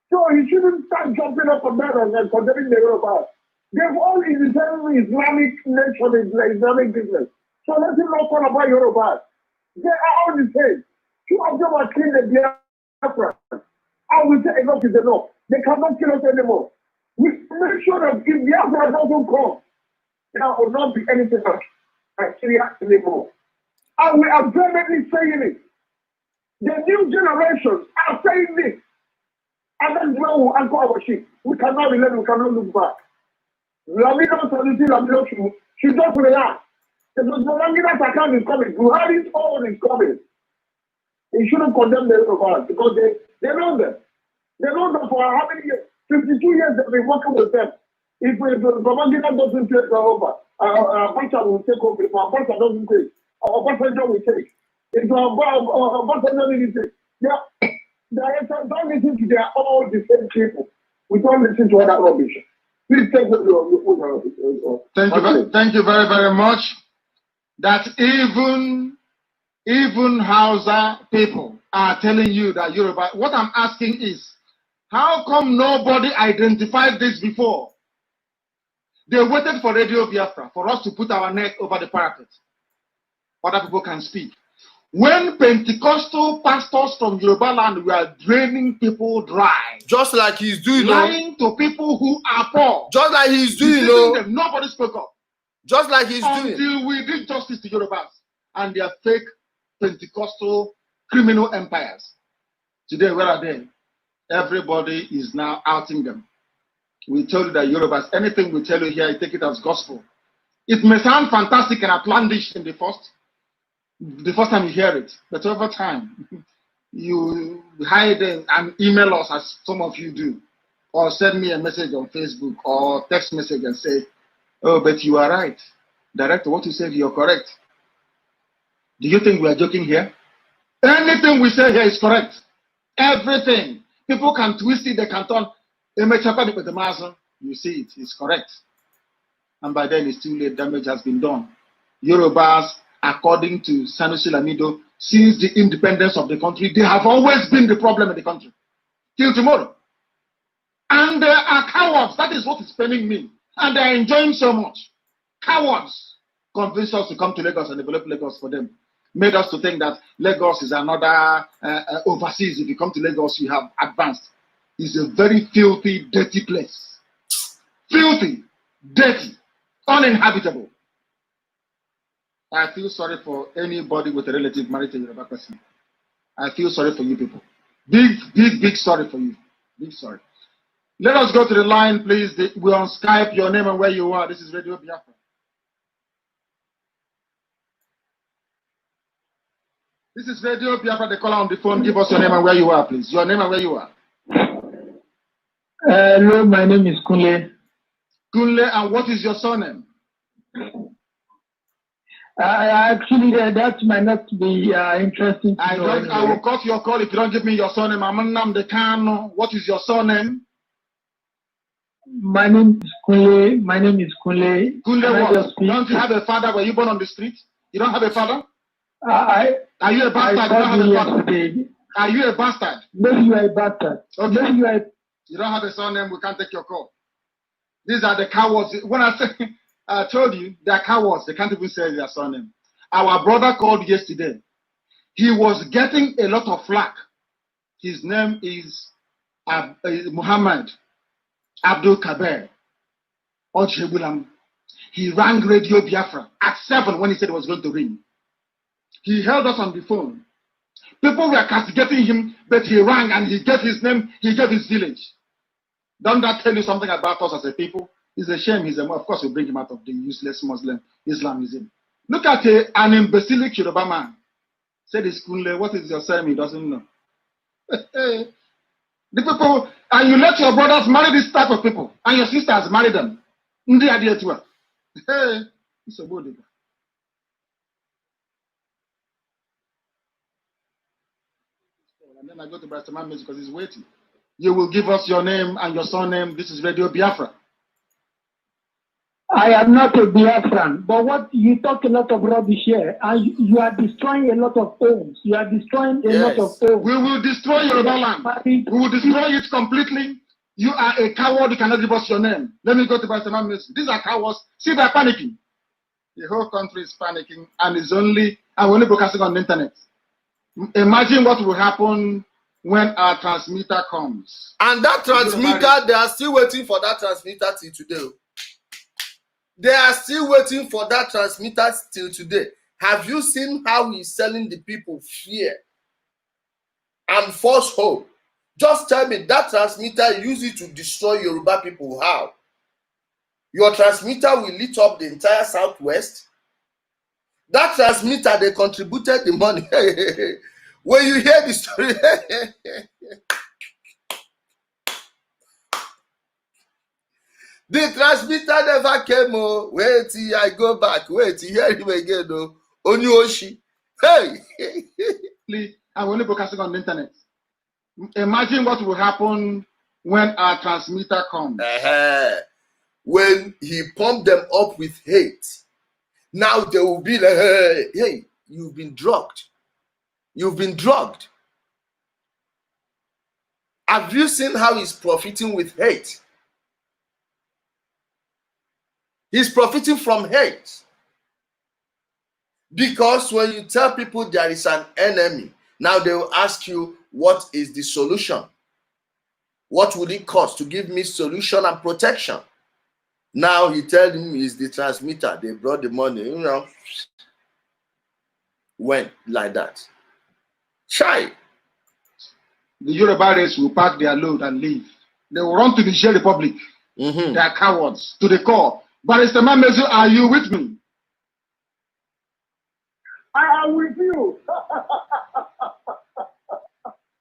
So he shouldn't start jumping up and down and condemning the Yorubas. They've all in the same Islamic nation, Islamic business. So let him not talk about Yorubas. They are all the same. Two of them are killing the Biafra. I will say enough is enough. They cannot kill us anymore. We make sure that if Biafra doesn't come, there will not be anything like Syria anymore. And we are vehemently saying it. The new generations are saying this. And that's where we anchor our ship. We cannot relent, we cannot look back. Lamido Sanusi Lamido should just relax. The Lamido's account is coming. Buhari's own is coming. He shouldn't condemn the Yorubas because they know them. They know them for how many years? 52 years they've been working with them. If Babangida doesn't take over, Abacha will take over. If Abacha doesn't take, Obasanjo will take. If Obasanjo didn't take, don't listen to their all the same people. We don't listen to other rubbish. Please take Thank you very, very much. That even Hausa people are telling you that Yoruba. What I'm asking is, how come nobody identified this before? They waited for Radio Biafra for us to put our neck over the parapet. Other people can speak. When Pentecostal pastors from Yoruba land were draining people dry, just like he's doing, lying to people who are poor, just like he's doing, them, nobody spoke up. Just like he's doing. Until we did justice to Yorubas and their fake Pentecostal criminal empires. Today, where are they? Everybody is now outing them. We told you that Yorubas, anything we tell you here, you take it as gospel. It may sound fantastic and outlandish in the first time you hear it, but over time, you hide and email us as some of you do, or send me a message on Facebook or text message and say, oh, but you are right. Director, what you said, you're correct. Do you think we are joking here? Anything we say here is correct. Everything. People can twist it, they can turn. You see it, it's correct. And by then it's too late, damage has been done. Yorubas, according to Sanusi Lamido, since the independence of the country, they have always been the problem in the country. Till tomorrow. And they are cowards. That is what is paining me. And they are enjoying so much. Cowards convinced us to come to Lagos and develop Lagos for them. Made us to think that Lagos is another overseas. If you come to Lagos, you have advanced. It's a very filthy, dirty place. Filthy, dirty, uninhabitable. I feel sorry for anybody with a relative married to a Yoruba person. I feel sorry for you people. Big sorry for you. Big sorry. Let us go to the line, please. We're on Skype. Your name and where you are. This is Radio Biafra. This is Radio Biafra. The caller on the phone. Give us your name and where you are, please. Your name and where you are. Hello, my name is Kunle. Kunle, and what is your surname? Actually, that might not be interesting. I will cut your call if you don't give me your surname. I'm Nnamdi Kanu. What is your surname? My name is Kunle. Kunle, what? Don't you have a father? Were you born on the street? You don't have a father? Are you a bastard? You don't have a father? Are you a bastard? Maybe you are a bastard. Okay. Maybe you are. You don't have a surname. We can't take your call. These are the cowards. When I told you, they are cowards. They can't even say their surname. Our brother called yesterday. He was getting a lot of flack. His name is Muhammad Abdul Kabir Ojebulam. He rang Radio Biafra at 7 when he said it was going to ring. He held us on the phone. People were castigating him, but he rang and he gave his name, he gave his village. Don't that tell you something about us as a people? It's a shame. Of course, we bring him out of the useless Muslim Islamism. Look at an imbecilic Yoruba man. Said this Kunle, what is your surname? He doesn't know. The people, and you let your brothers marry this type of people, and your sisters marry them. Hey, it's a good. And then I go to Brother Mamis because he's waiting. You will give us your name and your surname. This is Radio Biafra. I am not a Biafran, but what you talk a lot of rubbish here, and you are destroying a lot of homes. You are destroying a lot of homes. We will destroy your land. We will destroy it completely. You are a coward. You cannot give us your name. Let me go to Brother Mamis. These are cowards. See, they're panicking. The whole country is panicking, and we're only broadcasting on the internet. Imagine what will happen when our transmitter comes. And that transmitter, they are still waiting for that transmitter till today. They are still waiting for that transmitter till today. Have you seen how he's selling the people fear and false hope? Just tell me, that transmitter, use it to destroy Yoruba people. How? Your transmitter will lit up the entire Southwest. That transmitter, they contributed the money. When you hear the story, the transmitter never came. Oh, wait till I go back. Wait till hear him again. Oh, Onyoshi. Hey, I'm only broadcasting on the internet. Imagine what will happen when our transmitter comes. When he pumped them up with hate, now they will be like, hey, you've been drugged. You've been drugged. Have you seen how he's profiting with hate? He's profiting from hate. Because when you tell people there is an enemy, now they will ask you, what is the solution? What would it cost to give me solution and protection? Now he tells him it's the transmitter. They brought the money, went like that. Shy. The Yoruba race will pack their load and leave. They will run to the Niger Republic. They are cowards to the core. Barrister Mamezu, are you with me? I am with you.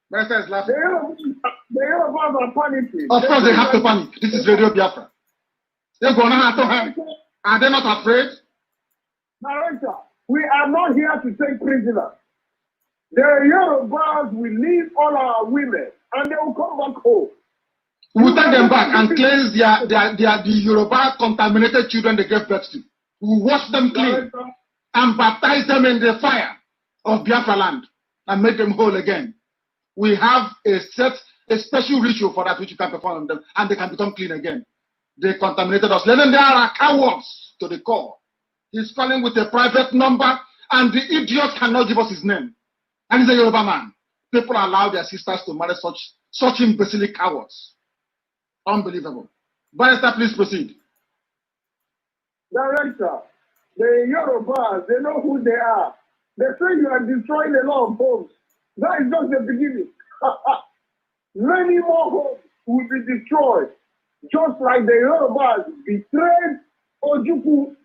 Barrister is laughing. The Yorubas are panicking. Of course, they have to panic. This is Radio Biafra. They're going to have to have. Are they not afraid? Director, we are not here to take prisoners. The Yorubas will leave all our women and they will come back home. We'll take them back and cleanse the Yoruba contaminated children they gave birth to. We'll wash them clean and baptize them in the fire of Biafra land and make them whole again. We have a special ritual for that which you can perform on them and they can become clean again. They contaminated us. Then there are cowards to the core. He's calling with a private number and the idiot cannot give us his name. And he's a Yoruba man. People allow their sisters to marry such imbecile cowards. Unbelievable. Barrister, please proceed. Director, the Yorubas, they know who they are. They say you are destroying a lot of homes. That is just the beginning. Many more homes will be destroyed. Just like the Yorubas betrayed Ojukwu.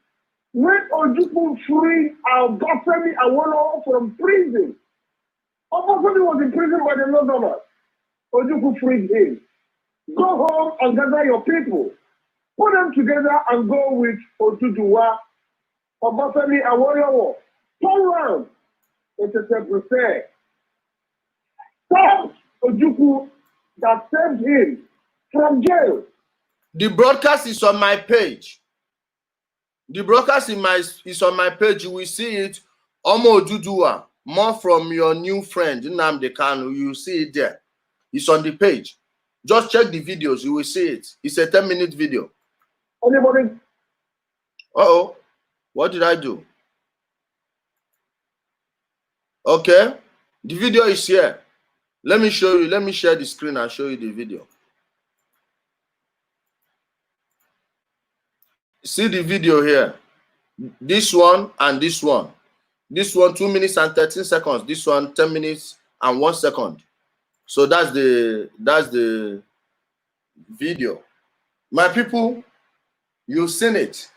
When Ojukwu freed Obafemi Awolowo from prison, Obafemi was in prison by the Northerners. Ojukwu freed him. Go home and gather your people. Put them together and go with Oduduwa, Obafemi Awolowo. Turn around. It's a prepare. Stop Ojukwu that saved him from jail. The broadcast is on my page. The broadcast is on my page. You will see it. Omo Oduduwa, more from your new friend Nnamdi Kanu. You will see it there. It's on the page. Just check the videos. You will see it. It's a 10-minute video. Anybody? Uh-oh. What did I do? Okay. The video is here. Let me show you. Let me share the screen and show you the video. See the video here. This one and this one. This one 2 minutes and 13 seconds. This one 10 minutes and 1 second. So that's the video. My people, you've seen it.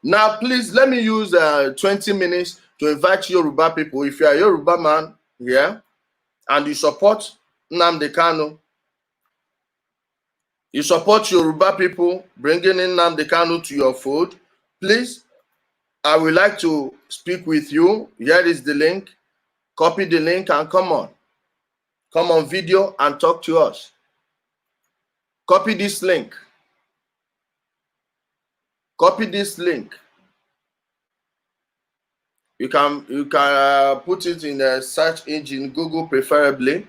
Now, please let me use 20 minutes to invite Yoruba people. If you are a Yoruba man here and you support Nnamdi Kanu, you support Yoruba people bringing in Nnamdi Kanu to your fold, please, I would like to speak with you. Here is the link. Copy the link and come on. Come on video and talk to us. Copy this link. Copy this link. You can put it in a search engine, Google preferably,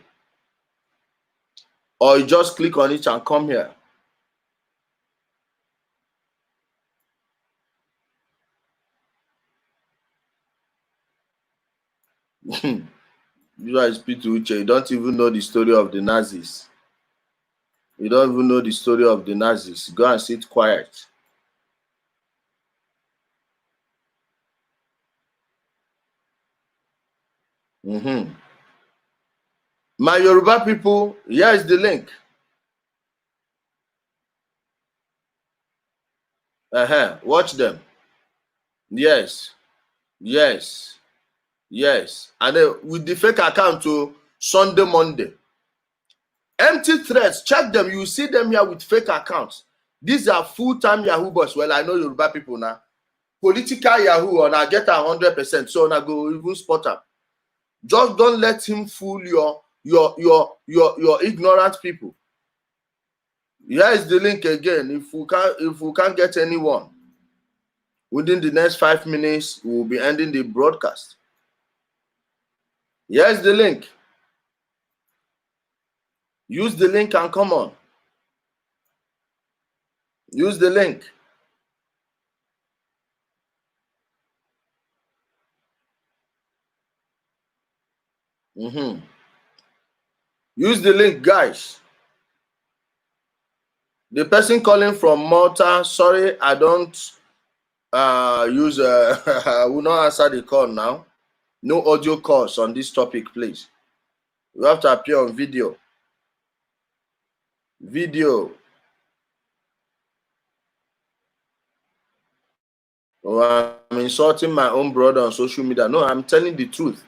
or you just click on it and come here. You guys speak to Uche. You don't even know the story of the Nazis. You don't even know the story of the Nazis. Go and sit quiet. My Yoruba people, here is the link. Watch them. Yes. Yes. Yes. And then with the fake account to Sunday, Monday. Empty threads, check them. You see them here with fake accounts. These are full-time Yahoo boys. Well, I know Yoruba people now. Political Yahoo, and I get 100%. So I go even spot them. Just don't let him fool your ignorant people. Here is the link again. If we can't get anyone within the next 5 minutes, we will be ending the broadcast. Here's the link. Use the link and come on. Use the link. Use the link, guys. The person calling from Malta, sorry, I don't use, I will not answer the call now. No audio calls on this topic, please. You have to appear on video. Video. Oh, I'm insulting my own brother on social media. No, I'm telling the truth.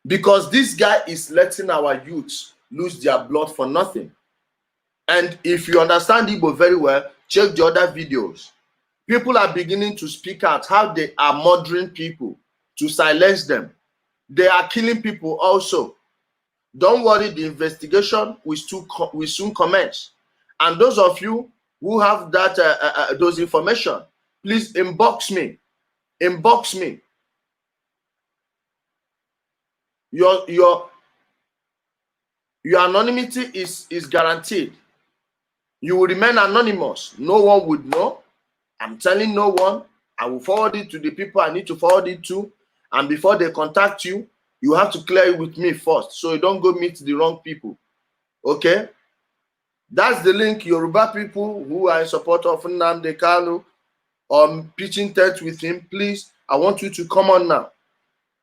Because this guy is letting our youths lose their blood for nothing. And if you understand Igbo very well, check the other videos. People are beginning to speak out how they are murdering people to silence them. They are killing people also. Don't worry, the investigation will soon commence. And those of you who have that those information, please inbox me. Inbox me. Your anonymity is guaranteed. You will remain anonymous. No one would know. I'm telling no one. I will forward it to the people I need to forward it to. And before they contact you, you have to clear it with me first, so you don't go meet the wrong people. Okay? That's the link. Yoruba people who are in support of Nnamdi Kanu or pitching tent with him, please, I want you to come on now.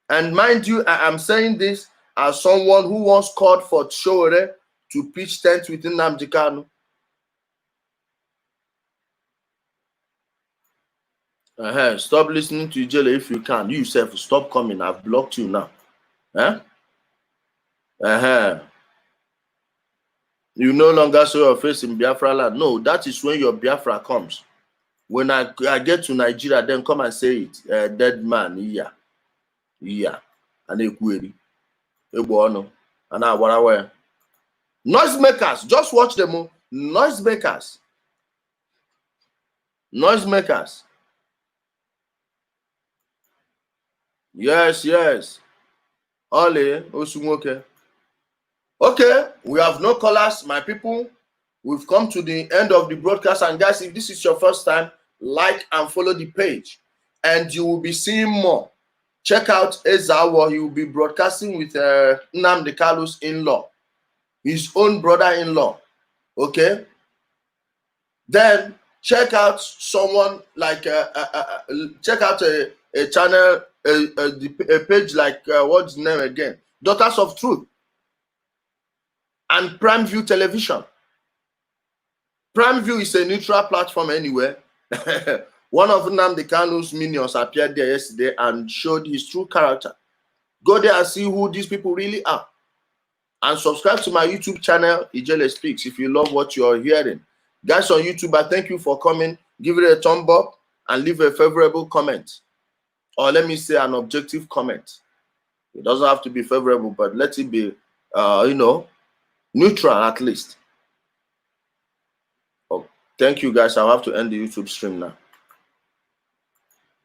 And mind you, I am saying this as someone who once called for Shore to pitch tent with Nnamdi Kanu. Stop listening to Ijele if you can. You yourself, stop coming. I've blocked you now. You no longer show your face in Biafra land. No, that is when your Biafra comes. When I get to Nigeria, then come and say it. Dead man, yeah. And a query. And I what noisemakers, just watch them. Noisemakers. Noisemakers. Yes. Ole, Osumoke. Okay, we have no callers, my people. We've come to the end of the broadcast. And guys, if this is your first time, like and follow the page. And you will be seeing more. Check out Ezawa. He will be broadcasting with Nnamdi Kanu's in-law. His own brother-in-law. Okay? Then check out someone like, check out a channel, a page like, what's the name again? Daughters of Truth. And Prime View Television. Prime View is a neutral platform anywhere. One of Nnamdi Kanu's minions appeared there yesterday and showed his true character. Go there and see who these people really are. And subscribe to my YouTube channel, Ijele Speaks, if you love what you're hearing. Guys on YouTube, I thank you for coming. Give it a thumb up and leave a favorable comment. Or let me say an objective comment. It doesn't have to be favorable, but let it be, neutral at least. Oh, thank you guys. I'll have to end the YouTube stream now.